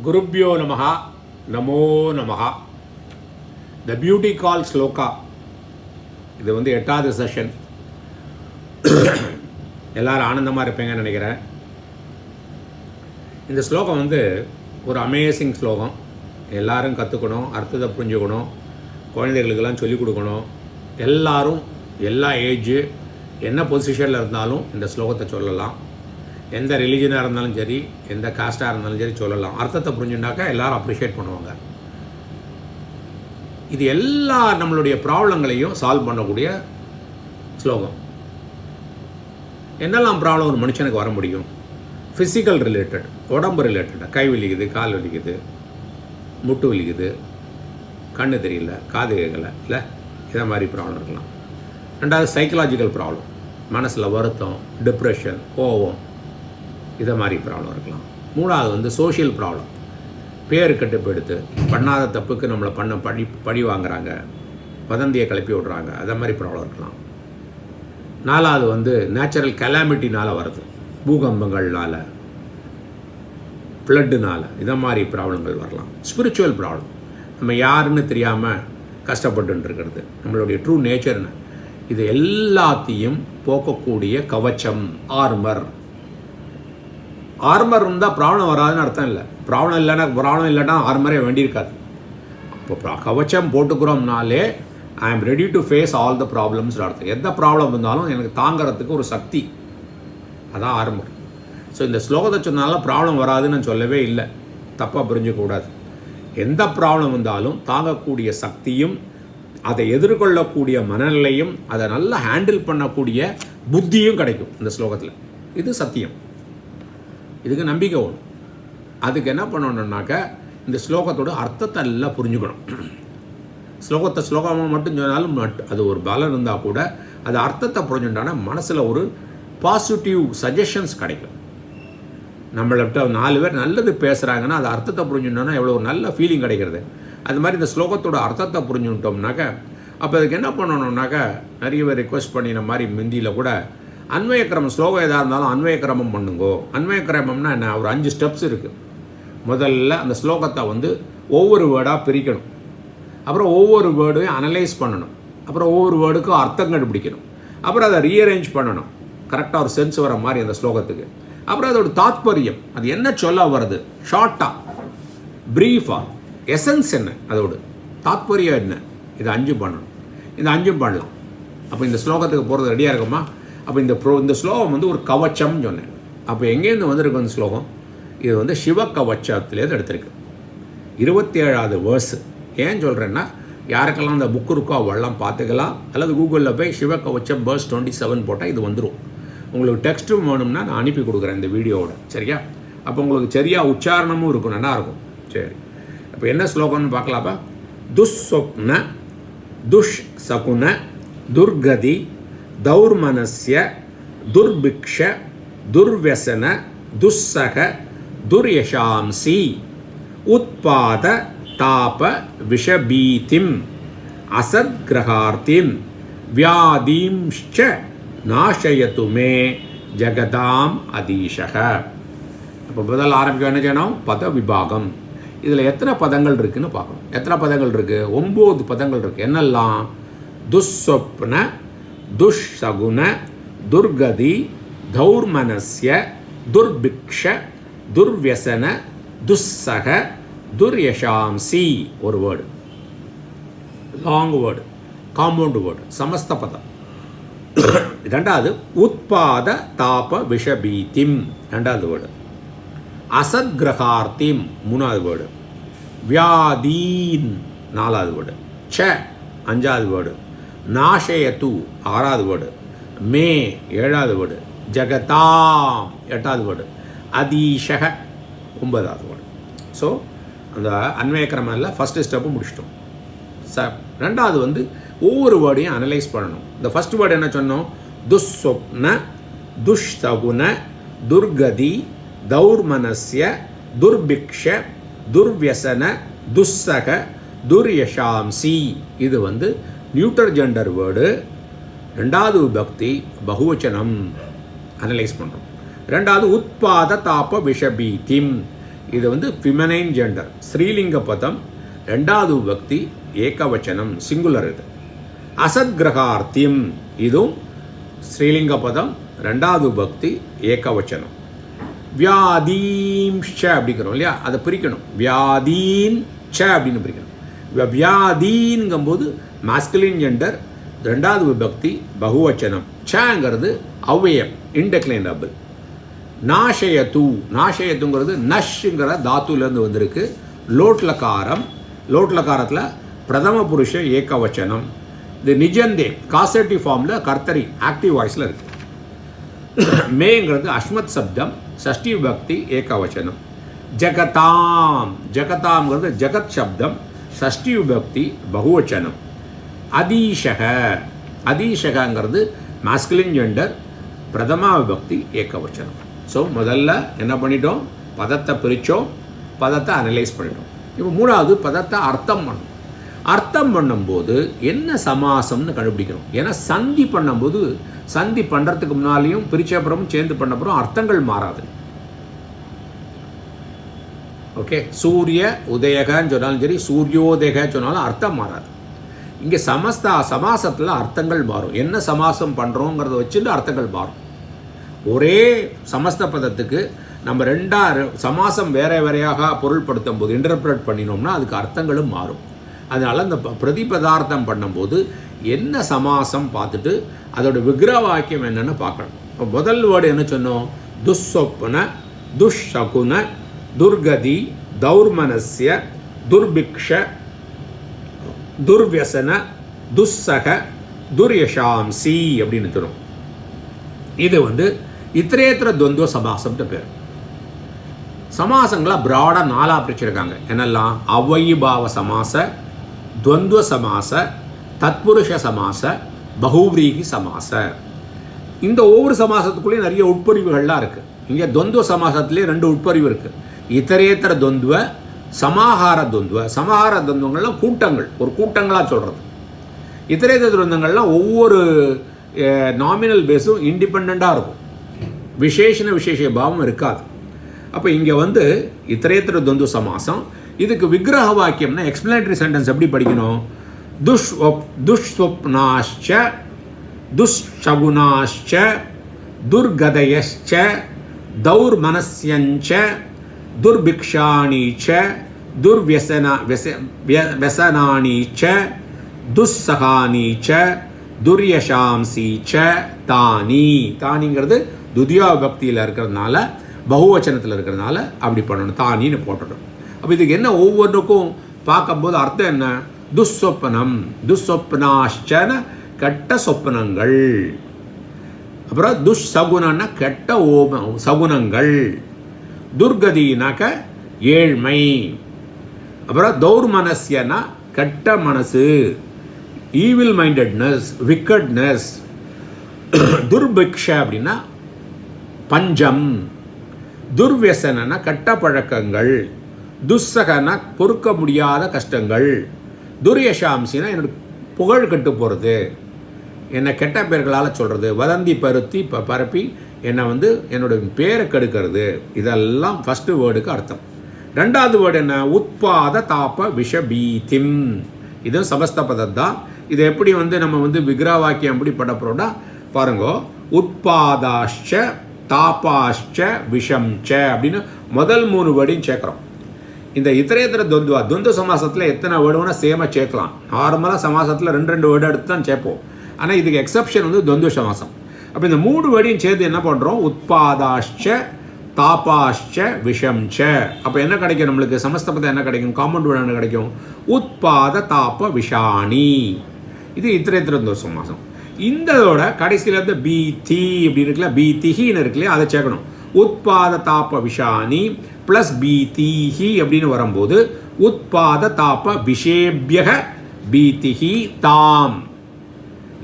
குருப்யோ நமஹ நமோ நமஹ. The beauty கால் ஸ்லோகா, இது வந்து 8வது செஷன். எல்லோரும் ஆனந்தமாக இருப்பீங்கன்னு நினைக்கிறேன். இந்த ஸ்லோகம் வந்து ஒரு அமேசிங் ஸ்லோகம். எல்லோரும் கற்றுக்கணும், அர்த்தத்தை புரிஞ்சுக்கணும், குழந்தைகளுக்கெல்லாம் சொல்லிக் கொடுக்கணும். எல்லாரும் எல்லா ஏஜு என்ன பொசிஷனில் இருந்தாலும் இந்த ஸ்லோகத்தை சொல்லலாம். எந்த ரிலீஜனாக இருந்தாலும் சரி, எந்த காஸ்ட்டாக இருந்தாலும் சரி சொல்லலாம். அர்த்தத்தை புரிஞ்சுட்டாக்கா எல்லோரும் அப்ரிஷியேட் பண்ணுவாங்க. இது எல்லா நம்மளுடைய ப்ராப்ளங்களையும் சால்வ் பண்ணக்கூடிய ஸ்லோகம். என்னெல்லாம் ப்ராப்ளம் ஒரு மனுஷனுக்கு வர முடியும்? ஃபிசிக்கல் ரிலேட்டட், உடம்பு ரிலேட்டட், கை வலிக்குது, கால் வலிக்குது, முட்டு வலிக்குது, கண்ணு தெரியல, காது கேட்கல, இல்லை இதை மாதிரி ப்ராப்ளம் இருக்கலாம். ரெண்டாவது சைக்கலாஜிக்கல் ப்ராப்ளம், மனசில் வருத்தம், டிப்ரெஷன், கோபம், இதை மாதிரி ப்ராப்ளம் இருக்கலாம். மூணாவது வந்து சோஷியல் ப்ராப்ளம், பேர் கட்டுப்படுத்து, பண்ணாத தப்புக்கு நம்மளை பழி வாங்குறாங்க, வதந்தியை கிளப்பி விடுறாங்க, அதை மாதிரி ப்ராப்ளம் இருக்கலாம். நாலாவது வந்து நேச்சுரல் கலாமிட்டினால் வருது, பூகம்பங்கள்னால், ஃப்ளட்டுனால், இதை மாதிரி ப்ராப்ளங்கள் வரலாம். ஸ்பிரிச்சுவல் ப்ராப்ளம், நம்ம யாருன்னு தெரியாமல் கஷ்டப்பட்டு இருக்கிறது, நம்மளுடைய ட்ரூ நேச்சர்னு, இது எல்லாத்தையும் போக்கக்கூடிய கவச்சம், ஆர்மர் இருந்தால் ப்ராப்ளம் வராதுன்னு அர்த்தம் இல்லை. ப்ராப்ளம் இல்லைன்னா ஆர்மரே வேண்டியிருக்காது. இப்போ கவச்சம் போட்டுக்கிறோம்னாலே I am ready to face all the problems அர்த்தம். எந்த ப்ராப்ளம் இருந்தாலும் எனக்கு தாங்கிறதுக்கு ஒரு சக்தி, அதான் ஆர்மர். ஸோ இந்த ஸ்லோகத்தை சொன்னாலும் ப்ராப்ளம் வராதுன்னு நான் சொல்லவே இல்லை, தப்பாக புரிஞ்சிக்கக்கூடாது. எந்த ப்ராப்ளம் வந்தாலும் தாங்கக்கூடிய சக்தியும், அதை எதிர்கொள்ளக்கூடிய மனநிலையும், அதை நல்லா ஹேண்டில் பண்ணக்கூடிய புத்தியும் கிடைக்கும் இந்த ஸ்லோகத்தில். இது சத்தியம். இதுக்கு நம்பிக்கை வேணும். அதுக்கு என்ன பண்ணணுன்னாக்க இந்த ஸ்லோகத்தோட அர்த்தத்தை எல்லாம் புரிஞ்சுக்கணும். ஸ்லோகமாக மட்டும் சொன்னாலும் அது ஒரு பலம் இருந்தால் கூட அது அர்த்தத்தை புரிஞ்சுட்டானா மனசில் ஒரு பாசிட்டிவ் சஜஷன்ஸ் கிடைக்கும். நம்மள்கிட்ட 4 பேர் நல்லது பேசுகிறாங்கன்னா அது அர்த்தத்தை புரிஞ்சுட்டோம்னா எவ்வளோ ஒரு நல்ல ஃபீலிங் கிடைக்கிறது. அது மாதிரி இந்த ஸ்லோகத்தோட அர்த்தத்தை புரிஞ்சுட்டோம்னாக்க அப்போ அதுக்கு என்ன பண்ணணுன்னாக்க நிறைய பேர் ரிக்வெஸ்ட் பண்ணின மாதிரி முந்தியில் கூட அன்வயக்கிரமம், ஸ்லோகம் எதாக இருந்தாலும் அன்வயக்கிரமம் பண்ணுங்கோ. அன்வயக்கிரமம்னா என்ன? ஒரு 5 ஸ்டெப்ஸ் இருக்குது. முதல்ல அந்த ஸ்லோகத்தை வந்து ஒவ்வொரு வேர்டாக பிரிக்கணும், அப்புறம் ஒவ்வொரு வேர்டையும் அனலைஸ் பண்ணணும், அப்புறம் ஒவ்வொரு வேர்டுக்கும் அர்த்தம் கண்டுபிடிக்கணும், அப்புறம் அதை ரீஅரேஞ்ச் பண்ணணும் கரெக்டாக ஒரு சென்ஸ் வர மாதிரி அந்த ஸ்லோகத்துக்கு. அப்புறம் அதோட தாத்பரியம், அது என்ன சொல்ல வருது, ஷார்ட்டாக, ப்ரீஃபாக, எசன்ஸ் என்ன, அதோட தாத்பரியம் என்ன, இது 5 பண்ணணும். இந்த 5 பண்ணலாம். அப்போ இந்த ஸ்லோகத்துக்கு போகிறது ரெடியாக இருக்குமா? அப்போ இந்த ஸ்லோகம் வந்து ஒரு கவச்சம்னு சொன்னேன். அப்போ எங்கேருந்து வந்திருக்கு அந்த ஸ்லோகம்? இது வந்து சிவ கவச்சத்துலேருந்து எடுத்திருக்கு. 27வது வேர்ஸு. ஏன் சொல்கிறேன்னா, யாருக்கெல்லாம் அந்த புக்கு இருக்கோ அவெல்லாம் பார்த்துக்கலாம், அல்லது கூகுளில் போய் சிவ கவச்சம் வேர்ஸ் 27 போட்டால் இது வந்துடும். உங்களுக்கு டெக்ஸ்ட்டும் வேணும்னா நான் அனுப்பி கொடுக்குறேன் இந்த வீடியோவோட, சரியா? அப்போ உங்களுக்கு சரியாக உச்சாரணமும் இருக்கும், நல்லா இருக்கும். சரி, அப்போ என்ன ஸ்லோகம்னு பார்க்கலாப்பா. துஸ்வப்ன துஷ்சகுன துர்கதி தௌர்மனஸ்ய துர்பிக்ஷ துர்வசன துஸ்ஸக துர்யசாம்சி உத்பாத தாப விஷபீதிம் அசத்கிரகார்த்திம் வியாதீம்ச்ச நாஷயத்து மே ஜகதாம் அதீஷக. அப்போ முதல்ல ஆரம்பிக்க என்ன செய்யணும்? பத விபாகம். இதில் எத்தனை பதங்கள் இருக்குதுன்னு பார்க்கணும். எத்தனை பதங்கள் இருக்குது? 9 பதங்கள் இருக்குது. என்னெல்லாம்? துஸ்வப்ன துஷ்சகுன துர்கதி தௌர்மனஸ்ய துர்பிக்ஷ துர்வசன துஸ்ஸக துர்யசாம்சி. ஒரு word, long word, compound word, சமஸ்த பதம். ரெண்டாவது உத்பாத தாப விஷபீதிம், 2வது வேர்டு. அசத்கிரகார்த்திம், 3வது வேர்டு. வியாதீன், 4வது வேர்டு. ச, 5வது வேர்டு. நாஷயத்து, 6வது வேர்டு. மே, 7வது வேர்டு. ஜகதாம், 8வது வேர்டு. அதீஷக, 9வது வேர்டு. ஸோ அந்த அன்வயக்கிரமில் ஃபஸ்ட்டு ஸ்டெப்பு முடிச்சிட்டோம். ரெண்டாவது வந்து ஒவ்வொரு வேர்டையும் அனலைஸ் பண்ணணும். இந்த ஃபஸ்ட் வேர்டு என்ன சொன்னோம்? துஸ்வப்ன துஷ்சகுன துர்கதி தௌர்மனஸ்ய துர்பிக்ஷ துர்வசன துஸ்ஸக துர்யசாம்சி. இது வந்து நியூட்டர் ஜெண்டர் வேர்டு. 2வது விபக்தி பகுவச்சனம், அனலைஸ் பண்ணுறோம். 2வது உத்பாத தாப விஷபீதிம், இது வந்து ஃபிமனைன் ஜெண்டர். ஸ்ரீலிங்க பதம், ரெண்டாவது விபக்தி, ஏகவச்சனம், சிங்குலர். இது அசத் கிரகார்த்தியம், இதுவும் ஸ்ரீலிங்க பதம், ரெண்டாவது விபக்தி, ஏகவச்சனம். வியாதீம் ச அப்படிங்கிறோம் இல்லையா, அதை பிரிக்கணும். வியாதீன் ச அப்படின்னு பிரிக்கணும். வியாதீன்ங்கும்போது மாஸ்குலின் ஜெண்டர், ரெண்டாவது விபக்தி, பகுவச்சனம். சங்கிறது அவ்வியம், இன்டெக்லைனபிள். நாஷயத்து, நாஷயத்துங்கிறது நஷ்ங்கிற தாத்துலேருந்து வந்திருக்கு. லோட்லகாரம், லோட்லகாரத்தில் பிரதம புருஷ ஏகவச்சனம். இது நிஜந்தே காசேட்டிவ் ஃபார்மில் கர்த்தரி ஆக்டிவ் வாய்ஸில் இருக்குது. மேங்கிறது அஸ்மத் சப்தம், ஷஷ்டி விபக்தி, ஏகவச்சனம். ஜகதாம், ஜகதாம்ங்கிறது ஜகத் சப்தம், ஷஷ்டி விபக்தி, பகுவச்சனம். அதீஷக, அதீஷகங்கிறது மாஸ்குலின் ஜெண்டர், பிரதமா விபக்தி, ஏகவச்சனம். ஸோ முதல்ல என்ன பண்ணிட்டோம், பதத்தை பிரித்தோம், பதத்தை அனலைஸ் பண்ணிட்டோம். இப்போ மூணாவது பதத்தை அர்த்தம் பண்ணணும். அர்த்தம் பண்ணும்போது என்ன சமாசம்னு கண்டுபிடிக்கணும். ஏன்னா சந்தி பண்ணும்போது, சந்தி பண்ணுறதுக்கு முன்னாலேயும் பிரிச்ச அப்புறமும் சேர்ந்து பண்ண அப்புறம் அர்த்தங்கள் மாறாது. ஓகே, சூரிய உதயகன்னு சொன்னாலும் சரி, சூரியோதயக சொன்னாலும் அர்த்தம் மாறாது. இங்கே சமாசத்தில் அர்த்தங்கள் மாறும். என்ன சமாசம் பண்ணுறோங்கிறத வச்சுட்டு அர்த்தங்கள் மாறும். ஒரே சமஸ்த பதத்துக்கு நம்ம சமாசம் வேற வேறையாக பொருள்படுத்தும் போது, இன்டர்பிரட் பண்ணினோம்னா அதுக்கு அர்த்தங்களும் மாறும். அதனால் அந்த பிரதிபதார்த்தம் பண்ணும்போது என்ன சமாசம் பார்த்துட்டு அதோட விக்கிரக வாக்கியம் என்னன்னு பார்க்கணும். இப்போ முதல் வேர்டு என்ன சொன்னோம், துஸ்ஸொப்ன, துஷ்சகுன, துர்கதி, தௌர்மனஸ்ய, துர்பிக்ஷ, துர்வியசன, துஸ்ஸக, துர்யஷாம்சி அப்படின்னு தரும். இது வந்து இத்திரேத்திர துவந்துவ சமாசம்னு பேர். சமாசங்களை ப்ராடாக 4 பிரிச்சிருக்காங்க. என்னெல்லாம், அவ்வயிபாவ சமாச, துவந்துவ சமாச, தத்புருஷ சமாச, பகுவிரீகி சமாச. இந்த ஒவ்வொரு சமாசத்துக்குள்ளேயும் நிறைய உட்பிரிவுகள்லாம் இருக்குது. இங்கே துவந்துவ சமாசத்துலேயே 2 உட்பிரிவு இருக்குது. இத்தரேத்தர துவந்துவ, சமாஹார துவந்துவ. சமாஹார துவந்துவங்கள்லாம் கூட்டங்கள், ஒரு கூட்டங்களாக சொல்கிறது. இத்தரேத்தர துவந்தங்கள்லாம் ஒவ்வொரு நாமினல் பேஸும் இண்டிபெண்ட்டாக இருக்கும், விசேஷ பாவம் இருக்காது. அப்போ இங்கே வந்து இத்தரேத்தர துவந்துவ சமாசம். இதுக்கு விக்கிரக வாக்கியம்னா எக்ஸ்பிளனேட்டரி சென்டென்ஸ் எப்படி படிக்கணும், துஷ்ஸ்வப்னாஷ்ச, துஷ்சகுனாஷ்ச, துர்கதயஷ்ச, தௌர்மனஸ்யஞ்ச, துர்பிக்ஷாணீச்ச, துர்வியசனானீச்ச, துஸ்ஸகானீச்ச, துர்யஷாம்சீச்ச, தானி. தானிங்கிறது துதியா பக்தியில் இருக்கிறதுனால, பகுவச்சனத்தில் இருக்கிறதுனால அப்படி பண்ணணும், தானின்னு போட்டுடும். அப்போ இதுக்கு என்ன, ஒவ்வொன்றுக்கும் பார்க்கும்போது அர்த்தம் என்ன, துஸ்வப்னம், துஸ்வப்னாஷ்சன கெட்ட சொப்பனங்கள். அப்புறம் துஷ்சகுனன்னா கெட்ட சகுனங்கள். துர்கதினாக்க ஏழ்மை. அப்புறம் தௌர்மனஸ்யனா கெட்ட மனசு, ஈவில் மைண்டட்னஸ், விக்கட்னஸ். துர்பிக்ஷ அப்படின்னா பஞ்சம். துர்வியசனா கெட்ட பழக்கங்கள். துஸ்ஸகனா பொறுக்க முடியாத கஷ்டங்கள். துர்யஷாம்சினா என்னோட புகழ் கெட்டு போகிறது, என்னை கெட்ட பேர்களால் சொல்கிறது, வதந்தி பரப்பி என்னை வந்து என்னோட பேரை கெடுக்கிறது. இதெல்லாம் ஃபஸ்ட்டு வேர்டுக்கு அர்த்தம். ரெண்டாவது வேர்டு என்ன, உத்பாத தாப விஷபீதிம். இதுவும் சமஸ்த பதம் தான். இதை எப்படி வந்து நம்ம வந்து விக்கிரக வாக்கியம் எப்படி பட போகிறோம்னா பாருங்க, உத்பாதாஷ்ச, தாபாஷ்ச, விஷம்ச அப்படின்னு முதல் 3 வேர்டையும் சேர்க்குறோம். இந்த இத்தரேத்தர துவந்துவ சமாசத்தில் எத்தனை வேர்டு வேணால் சேமாக சேர்க்கலாம். நார்மலாக சமாசத்தில் 2 வேர்டு எடுத்து தான் சேர்ப்போம். ஆனால் இதுக்கு எக்ஸப்ஷன் வந்து துவந்துவ சமாசம். அப்போ இந்த 3 வேர்டையும் சேர்த்து என்ன பண்ணுறோம், உத்பாதாஷ்ச, தாபாஷ்ச, விஷம்ச. அப்போ என்ன கிடைக்கும் நம்மளுக்கு, சமஸ்தபதம் என்ன கிடைக்கும், காம்பவுண்ட் வேர்டு என்ன கிடைக்கும், உத்பாத தாப விஷாணி. இது இத்தரேத்தர துவந்துவ சமாசம். இந்தோட கடைசியில் இருந்து பீதி இப்படி இருக்குல்ல, பீதிஹின்னு இருக்குல்லையா, அதை சேர்க்கணும். உத்பாத தாப விஷாணி ப்ளஸ் பீதிஹி அப்படின்னு வரும்போது உத்பாத தாப விஷேபியக பீதிஹி தாம்.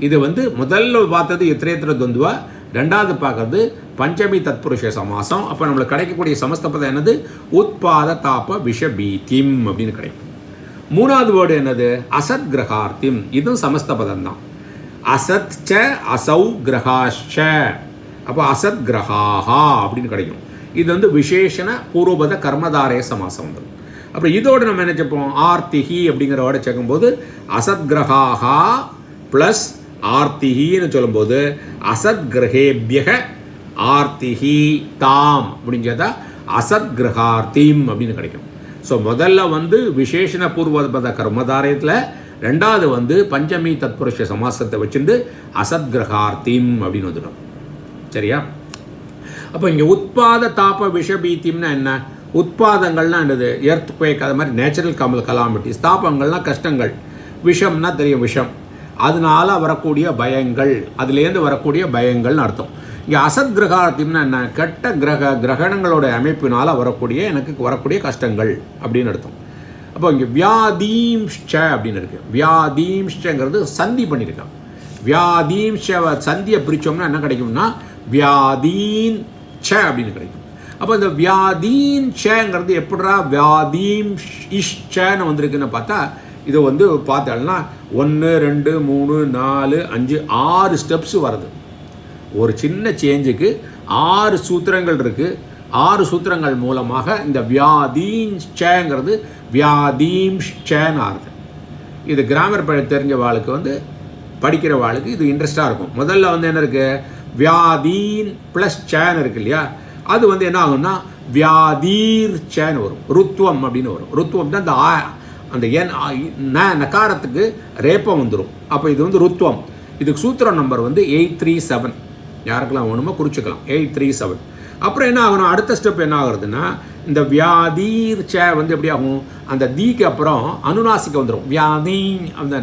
இது வந்து முதல்ல பார்த்தது இத்திரேத்திர துவந்துவ, ரெண்டாவது பார்க்கறது பஞ்சமி தத்புருஷ சமாசம். அப்போ நம்மளுக்கு கிடைக்கக்கூடிய சமஸ்தபதம் என்னது, உத்பாத தாப விஷபீதிம் அப்படின்னு கிடைக்கும். மூணாவது வேர்டு என்னது, அசத் கிரகார்த்திம். இதுவும் சமஸ்தபதம் தான். அசத் ச அசௌ கிரகாஷ்ச. அப்போ அசத் கிரகாஹா அப்படின்னு கிடைக்கும். இது வந்து விசேஷண பூர்வபத கர்மதாரய சமாசம் வந்துடும். அப்புறம் இதோடு நம்ம என்ன சேர்ப்போம், ஆர்த்திகி அப்படிங்கிற வேர்டை சேர்க்கும்போது அசத்கிரகாகா ப்ளஸ் ஆர்த்திகின்னு சொல்லும்போது அசத்கிரகேபியக ஆர்த்திகி தாம் அப்படின்னு சேர்த்தா அசத்கிரகார்த்தீம் அப்படின்னு கிடைக்கும். ஸோ முதல்ல வந்து விசேஷண பூர்வபத கர்மதாரயத்தில், ரெண்டாவது வந்து பஞ்சமி தத்புருஷ சமாசத்தை வச்சுட்டு அசத்கிரகார்த்தீம் அப்படின்னு வந்துடும். சரியா? அப்போ இங்கே உத்பாத தாப விஷபீத்தியம்னா என்ன? உத்பாதங்கள்னா என்னது? எர்த் குவேக், அது மாதிரி நேச்சுரல் கலாமிட்டிஸ். தாபங்கள்லாம் கஷ்டங்கள், விஷம்னா தெரியும் விஷம், அதனால வரக்கூடிய பயங்கள், அதுலேருந்து வரக்கூடிய பயங்கள்னு அர்த்தம். இங்கே அசத்கிரகார்த்தியம்னா என்ன? கெட்ட கிரகணங்களோட அமைப்பினால் எனக்கு வரக்கூடிய கஷ்டங்கள் அப்படின்னு அர்த்தம். அப்போ இங்கே வியாதீம்ஷ்ச அப்படின்னு இருக்குது. வியாதீம்ஷ்சங்கிறது சந்தி பண்ணியிருக்கான். வியாதீம்ஷ சந்தியை பிரித்தோம்னா என்ன கிடைக்கும்னா வியாதீன் ச அப்படின்னு கிடைக்கும். அப்போ இந்த வியாதீன் சங்கிறது எப்படிரா வியாதீம் இஷ்சன்னு வந்திருக்குன்னு பார்த்தா, இது வந்து பார்த்தோம்னா 1 2 3 4 5 6 ஸ்டெப்ஸ் வருது. ஒரு சின்ன சேஞ்சுக்கு 6 சூத்திரங்கள் இருக்குது. 6 சூத்திரங்கள் மூலமாக இந்த வியாதீன் சேங்கிறது வியாதீம் சேன்னு ஆகுது. இது கிராமர் தெரிஞ்ச வாளுக்கு வந்து படிக்கிற வாளுக்கு இது இன்ட்ரெஸ்டாக இருக்கும். முதல்ல வந்து என்ன இருக்குது, வியாதீன் ப்ளஸ் சேன் இருக்கு இல்லையா, அது வந்து என்ன ஆகும்னா வியாதீர் சேன்னு வரும். ருத்வம் அப்படின்னு வரும். ருத்வம் தான் அந்த நகாரத்துக்கு ரேப்பம் வந்துடும். அப்போ இது வந்து ருத்வம். இதுக்கு சூத்திரம் நம்பர் வந்து 837. யாருக்கெல்லாம் வேணுமோ குறிச்சிக்கலாம், 837. அப்புறம் என்ன ஆகணும், அடுத்த ஸ்டெப் என்ன ஆகுறதுன்னா, இந்த வியாதீர் சே வந்து எப்படி ஆகும், அந்த தீக்கு அப்புறம் அனுநாசிக்க வந்துடும். வியாதீன் அந்த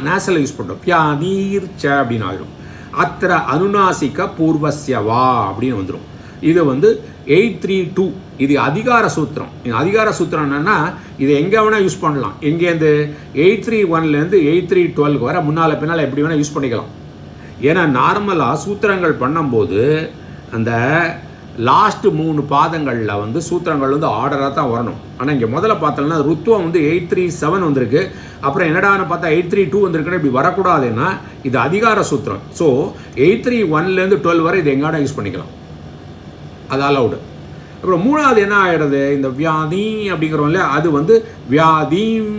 நேசலை யூஸ் பண்ணுறோம். வியாதீர் சே அப்படின்னு ஆகிடும். அத்திர அனுநாசிக்க பூர்வஸ்யவா அப்படின்னு வந்துடும். இது வந்து 832. இது அதிகார சூத்திரம். அதிகார சூத்திரம் என்னன்னா, இதை எங்கே வேணால் யூஸ் பண்ணலாம். எங்கேருந்து 831லேருந்து 8312 வர முன்னால் பின்னால் எப்படி வேணால் யூஸ் பண்ணிக்கலாம். ஏன்னா நார்மலாக சூத்திரங்கள் பண்ணும்போது அந்த லாஸ்ட்டு 3 பாதங்களில் வந்து சூத்திரங்கள் வந்து ஆர்டராக தான் வரணும். ஆனால் இங்கே முதல்ல பார்த்தோம்னா ருத்துவம் வந்து 837 வந்திருக்கு. அப்புறம் என்னடான்னு பார்த்தா 832 வந்திருக்குன்னா இப்படி வரக்கூடாதுன்னா இது அதிகார சூத்திரம். ஸோ 831லேருந்து 12 வரை இது எங்காட யூஸ் பண்ணிக்கலாம், அது அலவுடு. அப்புறம் மூணாவது என்ன ஆகிடுது, இந்த வியாதி அப்படிங்கிறோம் இல்லையா, அது வந்து வியாதீம்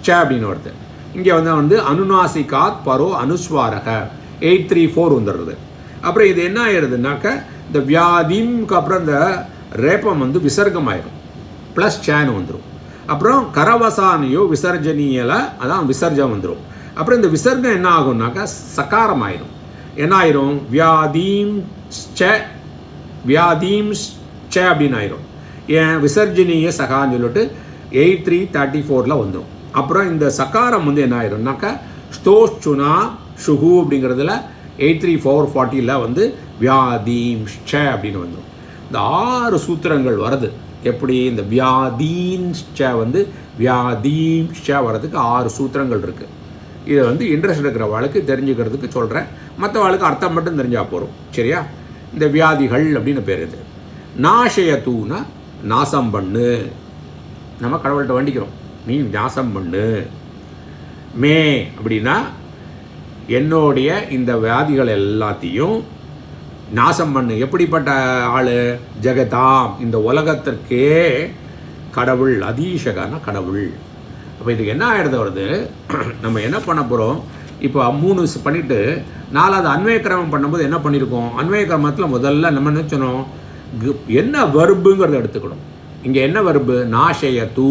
ச அப்படின்னு வருது. இங்கே வந்து அனுநாசிகாத் பரோ அனுஸ்வாரக 834 வந்துடுறது. அப்புறம் இது என்ன ஆயிடுதுனாக்க இந்த வியாதிம்க்கு அப்புறம் இந்த ரேப்பம் வந்து விசர்க்கம் ஆயிடும், ப்ளஸ் சேன் வந்துடும். அப்புறம் கரவசானியோ விசர்ஜனியில் அதான் விசர்ஜம் வந்துடும். அப்புறம் இந்த விசர்க்கம் என்ன ஆகும்னாக்கா சகாரம் ஆயிடும். என்ன ஆயிரும், வியாதீம் ச அப்படின்னு ஆயிரும். ஏன் விசர்ஜனிய சகான்னு சொல்லிட்டு 8334 வந்துடும். அப்புறம் இந்த சகாரம் வந்து என்ன ஆயிரும்னாக்கா ஸ்தோச்சுனா ஷுகு அப்படிங்கிறதுல 83440 வந்து வியாதீம் ச அப்படின்னு வந்துடும். இந்த 6 சூத்திரங்கள் வருது. எப்படி இந்த வியாதீன் ச வந்து வியாதீம் ச வர்றதுக்கு 6 சூத்திரங்கள் இருக்குது. இதை வந்து இன்ட்ரெஸ்ட் இருக்கிற வாழ்க்கை தெரிஞ்சுக்கிறதுக்கு சொல்கிறேன். மற்ற வாழ்க்கை அர்த்தம் மட்டும் தெரிஞ்சால் போகிறோம். சரியா? இந்த வியாதிகள் அப்படின்னு பேர். இது நாசயத்தூனா நாசம் பண்ணு. நம்ம கடவுள்கிட்ட வேண்டிக்கிறோம், நீ நாசம் பண்ணு. மே அப்படின்னா என்னுடைய இந்த வியாதிகள் எல்லாத்தையும் நாசம் பண்ணு. எப்படிப்பட்ட ஆள், ஜெகதாம் இந்த உலகத்திற்கே கடவுள், அதீஷகான கடவுள். அப்போ இதுக்கு என்ன ஆகிடுது வருது, நம்ம என்ன பண்ண போகிறோம், இப்போ 3 பண்ணிவிட்டு 4வது அன்வய கிரமம் பண்ணும்போது என்ன பண்ணியிருக்கோம், அன்வய கிரமத்தில் முதல்ல நம்ம என்ன சொன்னோம், என்ன வர்புங்கிறத எடுத்துக்கணும். இங்கே என்ன வர்பு, நாஷயத்து.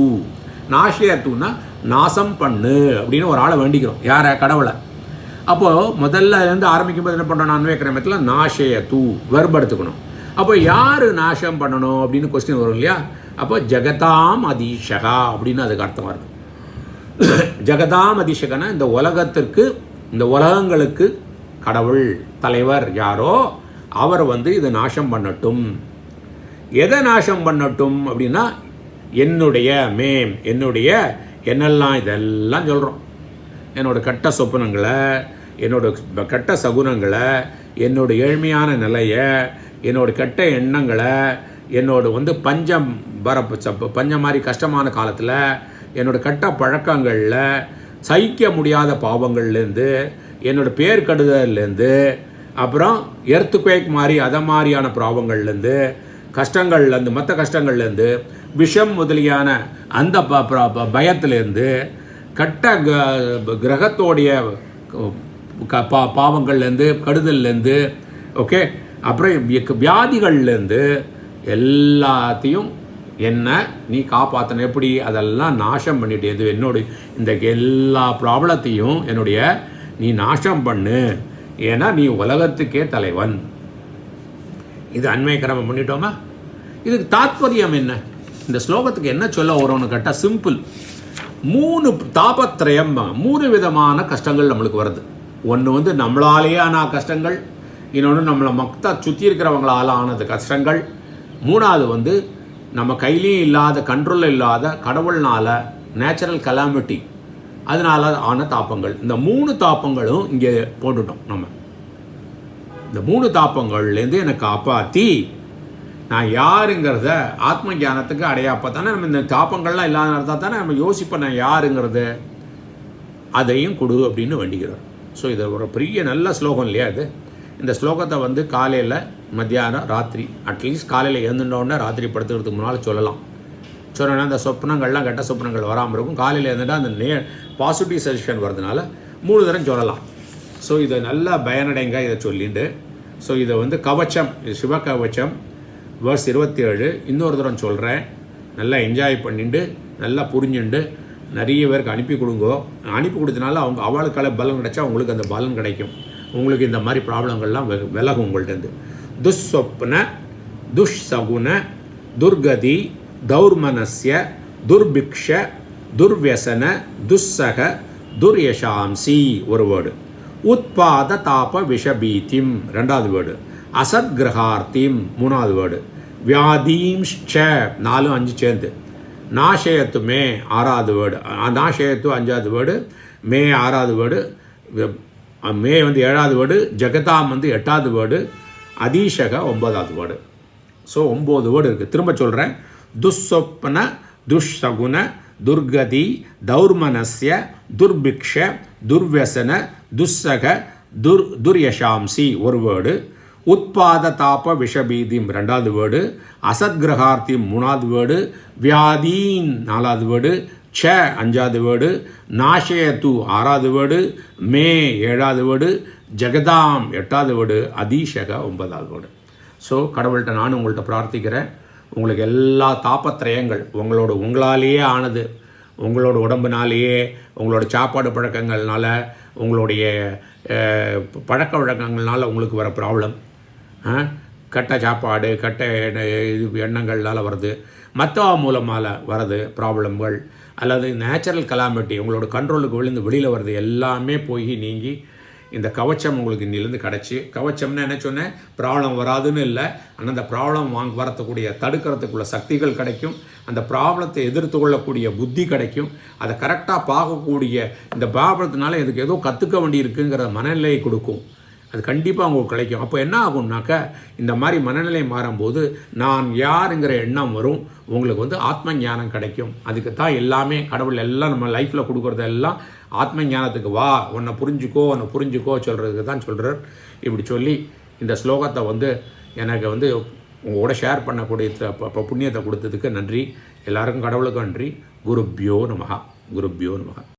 நாஷயத்துன்னா நாசம் பண்ணு அப்படின்னு ஒரு ஆளை வேண்டிக்கிறோம். யாரை, கடவுளை. அப்போது முதல்ல இருந்து ஆரம்பிக்கும் போது என்ன பண்ணுறோம், அன்வய கிரமத்தில் நாஷயத்து வர்பு எடுத்துக்கணும். அப்போ யார் நாசம் பண்ணணும் அப்படின்னு கொஸ்டின் வரும் இல்லையா. அப்போ ஜெகதாம் அதீஷகா அப்படின்னு அதுக்கு அர்த்தமாக இருக்கும். ஜெகதாம் அதீஷகனா இந்த உலகத்திற்கு, இந்த உலகங்களுக்கு கடவுள் தலைவர் யாரோ அவர் வந்து இதை நாசம் பண்ணட்டும். எதை நாசம் பண்ணட்டும் அப்படின்னா என்னுடைய என்னுடைய என்னெல்லாம் இதெல்லாம் சொல்கிறோம். என்னோட கெட்ட சொப்பனங்களை, என்னோட கெட்ட சகுனங்களை, என்னோட ஏழ்மையான நிலையை, என்னோட கெட்ட எண்ணங்களை, என்னோட வந்து பஞ்சம் மாதிரி கஷ்டமான காலத்தில் என்னோட கெட்ட பழக்கங்களில், சகிக்க முடியாத பாவங்கள்லேருந்து, என்னோட பேர் கெடுதல்லேருந்து, அப்புறம் எர்த்துக்வேக் மாதிரி அதை மாதிரியான பாவங்கள்லேருந்து, கஷ்டங்கள்லேருந்து மற்ற கஷ்டங்கள்லேருந்து விஷம் முதலியான அந்த பயத்திலேருந்து கட்ட கிரகத்தோடைய பாவங்கள்லேருந்து கடுதல்லேருந்து ஓகே அப்புறம் வியாதிகள்லேருந்து எல்லாத்தையும் என்ன நீ காப்பாற்றணும். எப்படி அதெல்லாம் நாசம் பண்ணிட்டு என்னுடைய இந்த எல்லா ப்ராப்ளத்தையும் என்னுடைய நீ நாசம் பண்ணு, ஏன்னா நீ உலகத்துக்கே தலைவன். இது அண்மை கிரமம் பண்ணிட்டோமா? இதுக்கு தாத்பரியம் என்ன? இந்த ஸ்லோகத்துக்கு என்ன சொல்ல வரோன்னு கேட்டால் சிம்பிள். 3 தாபத்திரயம், 3 விதமான கஷ்டங்கள் நம்மளுக்கு வருது. ஒன்று நம்மளாலேயே ஆன கஷ்டங்கள், இன்னொன்று நம்மளை சுற்றி இருக்கிறவங்களால் ஆனது கஷ்டங்கள், 3வது நம்ம கையிலையும் இல்லாத கண்ட்ரோலில் இல்லாத கடவுள்னால நேச்சுரல் கலாமிட்டி அதனால ஆன தாப்பங்கள். இந்த 3 தாப்பங்களும் இங்கே போட்டுட்டோம். நம்ம இந்த 3 தாப்பங்கள்லேருந்து என்னை காப்பாற்றி நான் யாருங்கிறத ஆத்ம ஞானத்துக்கு அடையாப்போ தானே நம்ம இந்த தாப்பங்கள்லாம் இல்லாத நேரத்தான் தானே நம்ம யோசிப்போம் நான் யாருங்கிறது, அதையும் கொடு அப்படின்னு வேண்டிக்கிறோம். ஸோ இது ஒரு பெரிய நல்ல ஸ்லோகம் இல்லையா? இது இந்த ஸ்லோகத்தை காலையில் மத்தியானம் ராத்திரி அட்லீஸ்ட் காலையில் எழுந்துட்டோன்னே ராத்திரி படுத்துக்கிறதுக்கு முன்னால் சொல்லலாம். சொன்னோன்னா அந்த சொப்னங்கள்லாம் கெட்ட சொப்னங்கள் வராமல் இருக்கும். காலையில் எழுந்துட்டா அந்த பாசிட்டிவ் சஜஷன் வரதுனால 3 தரம் சொல்லலாம். ஸோ இதை நல்லா பயனடைங்க இதை சொல்லிட்டு. ஸோ இதை கவச்சம், இது சிவ கவச்சம் வேர்ஸ் 27 இன்னொரு தரம் சொல்கிறேன். நல்லா என்ஜாய் பண்ணிட்டு நல்லா புரிஞ்சுண்டு நிறைய பேருக்கு அனுப்பி கொடுங்கோ. அனுப்பி கொடுத்தனால அவளுக்கால பலன் கிடைச்சா உங்களுக்கு அந்த பலன் கிடைக்கும். உங்களுக்கு இந்த மாதிரி ப்ராப்ளங்கள்லாம் விலகும் உங்கள்கிட்ட. துஸ்வப்ன துஷ்சகுன துர்கதி தௌர்மனஸ்ய துர்பிக்ஷ துர்வியசன துஸ்ஸக துர்யசாம்சி ஒரு வேர்டு. உத்பாத தாப விஷபீதிம் 2வது வேர்டு. அசத்கிரகார்த்திம் 3வது வேர்டு. வியாதீம்ச்ச 4 5 சேர்ந்து. நாஷயத்து மே 6வது வேர்டு. நாஷயத்து 5வது வேர்டு. மே 6வது வேர்டு. மே 7வது வேர்டு. ஜெகதாம் 8வது வேர்டு. அதீஷக 9வது வேர்டு. ஸோ 9 வேர்டு இருக்குது. திரும்ப சொல்கிறேன். துஸ்வப்ன துஷ்சகுன துர்கதி தௌர்மனஸ்ய துர்பிக்ஷ துர்வசன துஸ்ஸக துர்யசாம்சி ஒரு வேர்டு. உத்பாத தாப விஷபீதிம் 2வது வேர்டு. அசத்கிரகார்த்திம் 3வது வேர்டு. வியாதீன் 4வது வேர்டு. ச 5வது வேர்டு. நாஷயத்து 6வது வேர்டு. மே 7வது வேர்டு. ஜெகதாம் 8வது வேர்டு. அதீஷக 9வது வேர்டு. ஸோ கடவுள்கிட்ட நான் உங்கள்கிட்ட பிரார்த்திக்கிறேன். உங்களுக்கு எல்லா தாபத்திரயங்கள் உங்களாலேயே ஆனது, உங்களோட உடம்புனாலேயே, உங்களோட சாப்பாடு பழக்கங்கள்னால, உங்களுடைய பழக்க வழக்கங்கள்னால உங்களுக்கு வர ப்ராப்ளம், கெட்ட சாப்பாடு கெட்ட எண்ணங்கள்னால வருது, மற்றவ மூலமால் வருது ப்ராப்ளம்கள், அல்லது நேச்சுரல் கலாமிட்டி உங்களோட கண்ட்ரோலுக்கு விழுந்து வெளியில் வருது, எல்லாமே போய் நீங்கி இந்த கவச்சம் உங்களுக்கு இன்னிலேருந்து கிடச்சி. கவச்சம்னு என்ன சொன்னேன்? ப்ராப்ளம் வராதுன்னு இல்லை, ஆனால் அந்த ப்ராப்ளம் வரத்துக்கூடிய தடுக்கிறதுக்குள்ள சக்திகள் கிடைக்கும், அந்த ப்ராப்ளத்தை எதிர்த்து கொள்ளக்கூடிய புத்தி கிடைக்கும், அதை கரெக்டாக பார்க்கக்கூடிய இந்த ப்ராப்ளத்தினால இதுக்கு ஏதோ கற்றுக்க வேண்டி இருக்குங்கிற மனநிலையை கொடுக்கும். அது கண்டிப்பாக உங்களுக்கு கிடைக்கும். அப்போ என்ன ஆகும்னாக்கா இந்த மாதிரி மனநிலை மாறும்போது நான் யாருங்கிற எண்ணம் வரும், உங்களுக்கு ஆத்ம ஞானம் கிடைக்கும். அதுக்கு தான் எல்லாமே கடவுள் எல்லாம் நம்ம லைஃப்பில் கொடுக்குறதெல்லாம் ஆத்ம ஞானத்துக்கு வா, உன்னை புரிஞ்சுக்கோ சொல்கிறதுக்கு தான் சொல்கிறார். இப்படி சொல்லி இந்த ஸ்லோகத்தை எனக்கு உங்களோட ஷேர் பண்ணக்கூடிய புண்ணியத்தை கொடுத்ததுக்கு நன்றி. எல்லாருக்கும் கடவுளுக்கு நன்றி. குருப்யோ நமஹ.